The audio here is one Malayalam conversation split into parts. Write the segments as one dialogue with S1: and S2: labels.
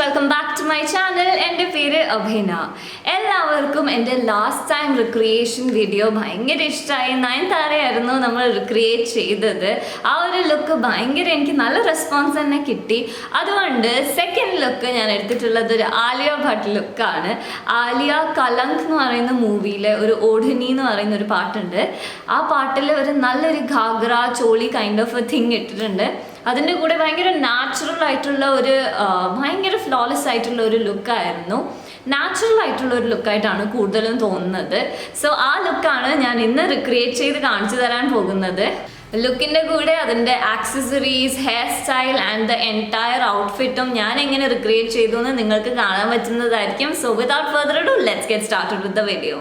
S1: Welcome back to my channel. എൻ്റെ പേര് അഭിന. എല്ലാവർക്കും എൻ്റെ ലാസ്റ്റ് ടൈം റിക്രിയേഷൻ വീഡിയോ ഭയങ്കര ഇഷ്ടമായി. നയൻതാരയായിരുന്നു നമ്മൾ റിക്രിയേറ്റ് ചെയ്തത്. ആ ഒരു ലുക്ക് ഭയങ്കര എനിക്ക് നല്ല റെസ്പോൺസ് തന്നെ കിട്ടി. അതുകൊണ്ട് സെക്കൻഡ് ലുക്ക് ഞാൻ എടുത്തിട്ടുള്ളത് ഒരു ആലിയ ഭട്ട് ലുക്കാണ്. ആലിയ കലങ്ക് എന്ന് പറയുന്ന മൂവിയിലെ ഒരു ഓഢ്നി എന്ന് പറയുന്ന ഒരു പാട്ടുണ്ട്. ആ പാട്ടിൽ ഒരു നല്ലൊരു Ghaghra choli kind of A thing ഇട്ടിട്ടുണ്ട്. അതിൻ്റെ കൂടെ ഭയങ്കര നാച്ചുറൽ ആയിട്ടുള്ള ഒരു ഭയങ്കര ഫ്ലോലെസ് ആയിട്ടുള്ള ഒരു ലുക്കായിരുന്നു. നാച്ചുറൽ ആയിട്ടുള്ള ഒരു ലുക്കായിട്ടാണ് കൂടുതലും തോന്നുന്നത്. സോ ആ ലുക്കാണ് ഞാൻ ഇന്ന് റിക്രിയേറ്റ് ചെയ്ത് കാണിച്ചു തരാൻ പോകുന്നത്. ലുക്കിൻ്റെ കൂടെ അതിൻ്റെ accessories, hair style and the entire ഔട്ട്ഫിറ്റും ഞാൻ എങ്ങനെ റിക്രിയേറ്റ് ചെയ്തു എന്ന് നിങ്ങൾക്ക് കാണാൻ പറ്റുന്നതായിരിക്കും. So without further ado, let's get started with the video.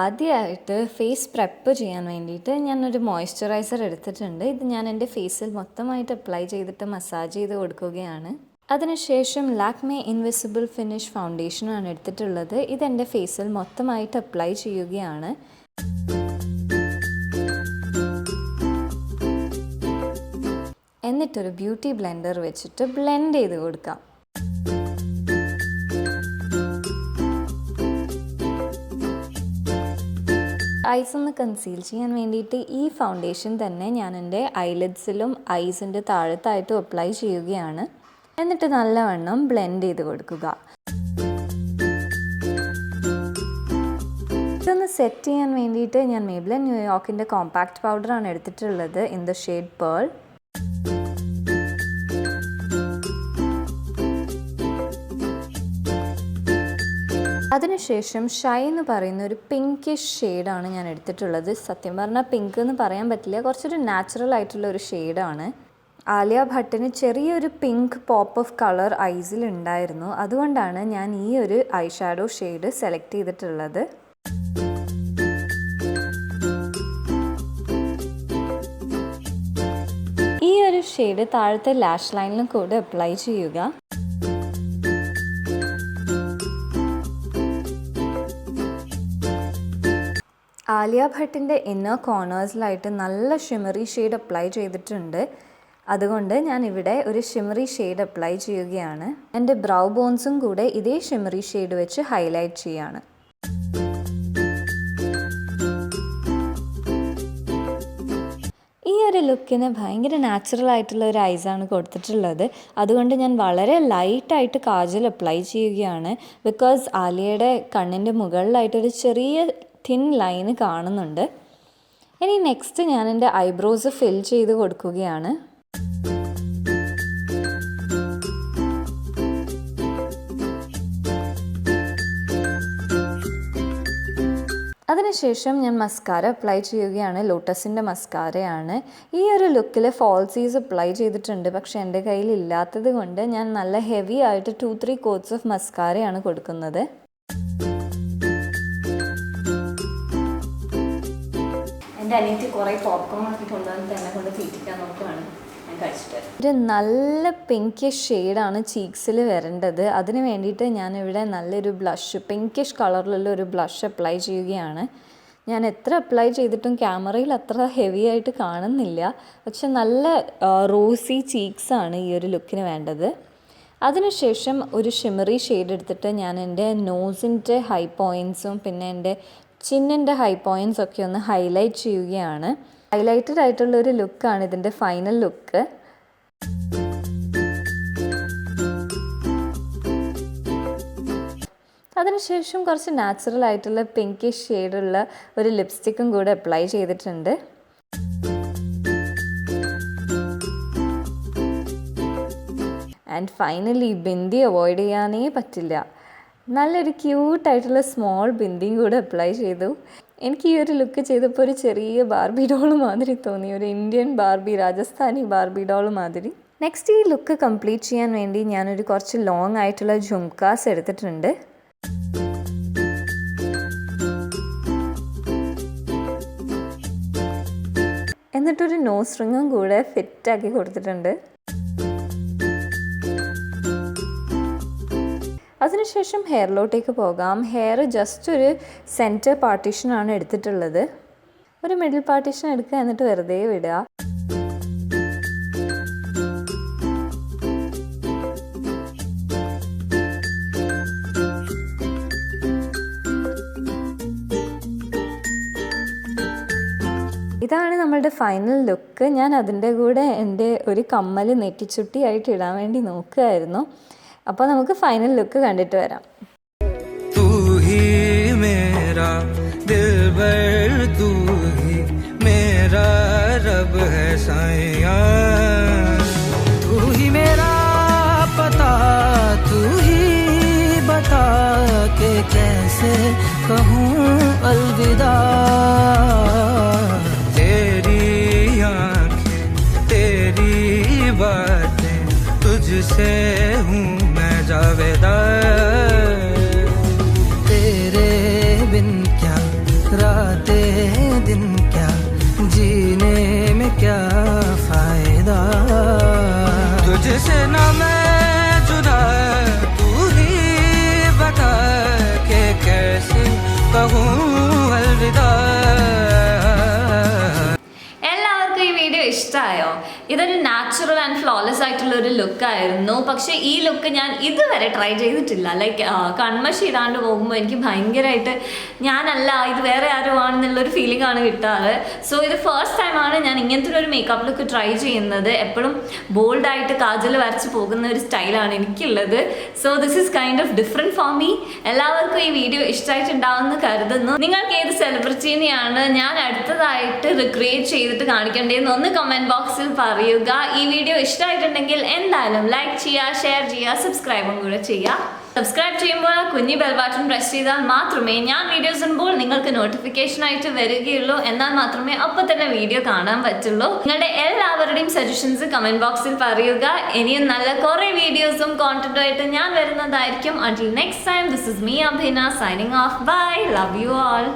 S1: ആദ്യമായിട്ട് ഫേസ് പ്രെപ്പ് ചെയ്യാൻ വേണ്ടിയിട്ട് ഞാനൊരു മോയ്സ്ചറൈസർ എടുത്തിട്ടുണ്ട്. ഇത് ഞാൻ എൻ്റെ ഫേസിൽ മൊത്തമായിട്ട് അപ്ലൈ ചെയ്തിട്ട് മസാജ് ചെയ്ത് കൊടുക്കുകയാണ്. അതിനുശേഷം ലാക്മേ ഇൻവിസിബിൾ ഫിനിഷ് ഫൗണ്ടേഷനാണ് എടുത്തിട്ടുള്ളത്. ഇതെൻ്റെ ഫേസിൽ മൊത്തമായിട്ട് അപ്ലൈ ചെയ്യുകയാണ്. എന്നിട്ടൊരു ബ്യൂട്ടി ബ്ലെൻഡർ വെച്ചിട്ട് ബ്ലെൻഡ് ചെയ്ത് കൊടുക്കാം. ഐസ് ഒന്ന് കൺസീൽ ചെയ്യാൻ വേണ്ടിയിട്ട് ഈ ഫൗണ്ടേഷൻ തന്നെ ഞാൻ എൻ്റെ ഐലിഡ്സിലും ഐസിൻ്റെ താഴത്തായിട്ടും അപ്ലൈ ചെയ്യുകയാണ്. എന്നിട്ട് നല്ലവണ്ണം ബ്ലെൻഡ് ചെയ്ത് കൊടുക്കുക. ഇതൊന്ന് സെറ്റ് ചെയ്യാൻ വേണ്ടിയിട്ട് ഞാൻ മേബ്ലിൻ ന്യൂയോർക്കിൻ്റെ കോമ്പാക്റ്റ് പൗഡറാണ് എടുത്തിട്ടുള്ളത് ഇൻ ദ ഷെയ്ഡ് പേൾ. അതിനുശേഷം ഷൈ എന്ന് പറയുന്ന ഒരു പിങ്കിഷ് ഷെയ്ഡാണ് ഞാൻ എടുത്തിട്ടുള്ളത്. സത്യം പറഞ്ഞാൽ പിങ്ക് എന്ന് പറയാൻ പറ്റില്ല, കുറച്ചൊരു നാച്ചുറൽ ആയിട്ടുള്ള ഒരു ഷെയ്ഡാണ്. ആലിയ ഭട്ടിന് ചെറിയൊരു പിങ്ക് പോപ്പ് ഓഫ് കളർ ഐസിൽ ഉണ്ടായിരുന്നു. അതുകൊണ്ടാണ് ഞാൻ ഈ ഒരു ഐ ഷാഡോ ഷെയ്ഡ് സെലക്ട് ചെയ്തിട്ടുള്ളത്. ഈ ഒരു ഷെയ്ഡ് താഴത്തെ ലാഷ് ലൈനിലും കൂടെ അപ്ലൈ ചെയ്യുക. ആലിയ ഭട്ടിൻ്റെ ഇന്നർ കോർണേഴ്സിലായിട്ട് നല്ല ഷിമറി ഷെയ്ഡ് അപ്ലൈ ചെയ്തിട്ടുണ്ട്. അതുകൊണ്ട് ഞാൻ ഇവിടെ ഒരു ഷിമറി ഷെയ്ഡ് അപ്ലൈ ചെയ്യുകയാണ്. എൻ്റെ ബ്രൗ ബോൺസും കൂടെ ഇതേ ഷിമറി ഷെയ്ഡ് വെച്ച് ഹൈലൈറ്റ് ചെയ്യാണ്. ഈ ഒരു ലുക്കിന് ഭയങ്കര നാച്ചുറൽ ആയിട്ടുള്ള ഒരു ഐസാണ് കൊടുത്തിട്ടുള്ളത്. അതുകൊണ്ട് ഞാൻ വളരെ ലൈറ്റായിട്ട് കാജൽ അപ്ലൈ ചെയ്യുകയാണ്. ബിക്കോസ് ആലിയയുടെ കണ്ണിൻ്റെ മുകളിലായിട്ടൊരു ചെറിയ തിൻ ലൈന് കാണുന്നുണ്ട്. ഇനി നെക്സ്റ്റ് ഞാൻ എൻ്റെ ഐബ്രോസ് ഫിൽ ചെയ്ത് കൊടുക്കുകയാണ്. അതിനുശേഷം ഞാൻ മസ്കാര അപ്ലൈ ചെയ്യുകയാണ്. ലോട്ടസിൻ്റെ മസ്കാരയാണ്. ഈ ഒരു ലുക്കിൽ ഫോൾസീസ് അപ്ലൈ ചെയ്തിട്ടുണ്ട്. പക്ഷേ എൻ്റെ കയ്യിൽ ഇല്ലാത്തത് കൊണ്ട് ഞാൻ നല്ല ഹെവി ആയിട്ട് 2-3 കോട്ട്സ് ഓഫ് മസ്കാരയാണ് കൊടുക്കുന്നത്. എൻ്റെ അനിയത്തി കുറേ പോപ്കോൺ ഒക്കെ കൊണ്ടുവന്നിട്ട് എന്നെ കൊണ്ട് തീറ്റിക്കാൻ നോക്കുകയാണ്. ഞാൻ കഴിച്ചിട്ട് ഒരു നല്ല പിങ്കിഷ് ഷെയ്ഡാണ് ചീക്സിൽ വരേണ്ടത്. അതിന് വേണ്ടിയിട്ട് ഞാനിവിടെ നല്ലൊരു ബ്ലഷ്, പിങ്കിഷ് കളറിലുള്ള ഒരു ബ്ലഷ് അപ്ലൈ ചെയ്യുകയാണ്. ഞാൻ എത്ര അപ്ലൈ ചെയ്തിട്ടും ക്യാമറയിൽ അത്ര ഹെവി ആയിട്ട് കാണുന്നില്ല. പക്ഷെ നല്ല റോസി ചീക്സാണ് ഈ ഒരു ലുക്കിന് വേണ്ടത്. അതിനുശേഷം ഒരു ഷിമറി ഷെയ്ഡ് എടുത്തിട്ട് ഞാൻ എൻ്റെ നോസിൻ്റെ ഹൈ പോയിൻറ്റ്സും പിന്നെ എൻ്റെ ചിന്നിൻ്റെ ഹൈ പോയിൻറ്റ്സ് ഒക്കെ ഒന്ന് ഹൈലൈറ്റ് ചെയ്യുകയാണ്. ഹൈലൈറ്റഡ് ആയിട്ടുള്ളൊരു ലുക്കാണ് ഇതിൻ്റെ ഫൈനൽ ലുക്ക്. അതിനുശേഷം കുറച്ച് നാച്ചുറൽ ആയിട്ടുള്ള പിങ്കിഷ് ഷെയ്ഡുള്ള ഒരു ലിപ്സ്റ്റിക്കും കൂടെ അപ്ലൈ ചെയ്തിട്ടുണ്ട്. ആൻഡ് ഫൈനലി ബിന്ദി അവോയ്ഡ് ചെയ്യാനേ പറ്റില്ല. നല്ലൊരു ക്യൂട്ടായിട്ടുള്ള സ്മോൾ ബിന്ദിയും കൂടെ അപ്ലൈ ചെയ്തു. എനിക്ക് ഈ ഒരു ലുക്ക് ചെയ്തപ്പോൾ ഒരു ചെറിയ ബാർബി ഡോൾ മാതിരി തോന്നി, ഒരു Indian Barbie, Rajasthani Barbie doll മാതിരി. നെക്സ്റ്റ് ഈ ലുക്ക് കംപ്ലീറ്റ് ചെയ്യാൻ വേണ്ടി ഞാനൊരു കുറച്ച് ലോങ് ആയിട്ടുള്ള ജുംകാസ് എടുത്തിട്ടുണ്ട്. എന്നിട്ടൊരു നോസ് റിങ്ങും കൂടെ ഫിറ്റാക്കി കൊടുത്തിട്ടുണ്ട്. അതിനുശേഷം ഹെയറിലോട്ടേക്ക് പോകാം. ഹെയർ ജസ്റ്റ് ഒരു സെൻറ്റർ പാർട്ടീഷനാണ് എടുത്തിട്ടുള്ളത്. ഒരു മിഡിൽ പാർട്ടീഷൻ എടുക്കുക, എന്നിട്ട് വെറുതെ വിടുക. ഇതാണ് നമ്മളുടെ ഫൈനൽ ലുക്ക്. ഞാൻ അതിൻ്റെ കൂടെ എൻ്റെ ഒരു കമ്മൽ നെറ്റിച്ചുട്ടിയായിട്ട് ഇടാൻ വേണ്ടി നോക്കുകയായിരുന്നു. അപ്പോൾ നമുക്ക് ഫൈനൽ ലുക്ക് കണ്ടിട്ട് വരാം.
S2: तू ही मेरा दिलबर, तू ही मेरा रब है साईया, तू ही मेरा पता, तू ही बता के कैसे कहूँ अलविदा. तेरी आँखें, तेरी बातें, तुझसे हूँ मैं जावेदा. तेरे बिन क्या रातें दिन, क्या जीने में क्या फायदा. तुझसे ना मैं जुदा, तू ही बता के कैसे कहूँ अलविदा.
S1: എല്ലാവർക്കും ഈ വീഡിയോ ഇഷ്ടമായോ? ഇതൊരു നാച്ചുറൽ ആൻഡ് ഫ്ലോലെസ് ആയിട്ടുള്ള ഒരു ലുക്കായിരുന്നു. പക്ഷേ ഈ ലുക്ക് ഞാൻ ഇതുവരെ ട്രൈ ചെയ്തിട്ടില്ല. ലൈക്ക് കൺമഷി ഇടാണ്ട് പോകുമ്പോൾ എനിക്ക് ഭയങ്കരമായിട്ട് ഞാനല്ല ഇത് വേറെ ആരോ ആണെന്നുള്ളൊരു ഫീലിംഗ് ആണ് കിട്ടാറ്. സോ ഇത് ഫസ്റ്റ് ടൈമാണ് ഞാൻ ഇങ്ങനത്തെ ഒരു മേക്കപ്പ് ലുക്ക് ട്രൈ ചെയ്യുന്നത്. എപ്പോഴും ബോൾഡായിട്ട് കാജൽ വരച്ച് പോകുന്ന ഒരു സ്റ്റൈലാണ് എനിക്കുള്ളത്. So this is kind of different for me. എല്ലാവർക്കും ഈ വീഡിയോ ഇഷ്ടമായിട്ടുണ്ടാവുമെന്ന് കരുതുന്നു. നിങ്ങൾക്ക് ഏത് സെലിബ്രിറ്റീനെയാണ് ഞാൻ അടുത്തതായിട്ട് റിക്രിയേറ്റ് ചെയ്തിട്ട് കാണിക്കേണ്ടതെന്ന് ഒന്ന് കമൻറ്റ് ബോക്സിൽ പറയുക. ഈ വീഡിയോ ഇഷ്ടമായിട്ടുണ്ടെങ്കിൽ എന്തായാലും ലൈക്ക് ചെയ്യുക, ഷെയർ ചെയ്യുക, സബ്സ്ക്രൈബും കൂടെ ചെയ്യുക. സബ്സ്ക്രൈബ് ചെയ്യുമ്പോൾ ആ കുഞ്ഞി ബെൽ ബട്ടൺ പ്രസ് ചെയ്താൽ മാത്രമേ ഞാൻ വീഡിയോസ് ഇടുമ്പോൾ നിങ്ങൾക്ക് നോട്ടിഫിക്കേഷൻ ആയിട്ട് വരികയുള്ളൂ. എന്നാൽ മാത്രമേ അപ്പോൾ തന്നെ വീഡിയോ കാണാൻ പറ്റുള്ളൂ. നിങ്ങളുടെ എല്ലാവരുടെയും സജഷൻസ് കമൻറ്റ് ബോക്സിൽ പറയുക. ഇനിയും നല്ല കുറേ വീഡിയോസും കോണ്ടന്റും ആയിട്ട് ഞാൻ വരുന്നതായിരിക്കും. Until next time, this is me Abhina signing off. Bye. Love you all.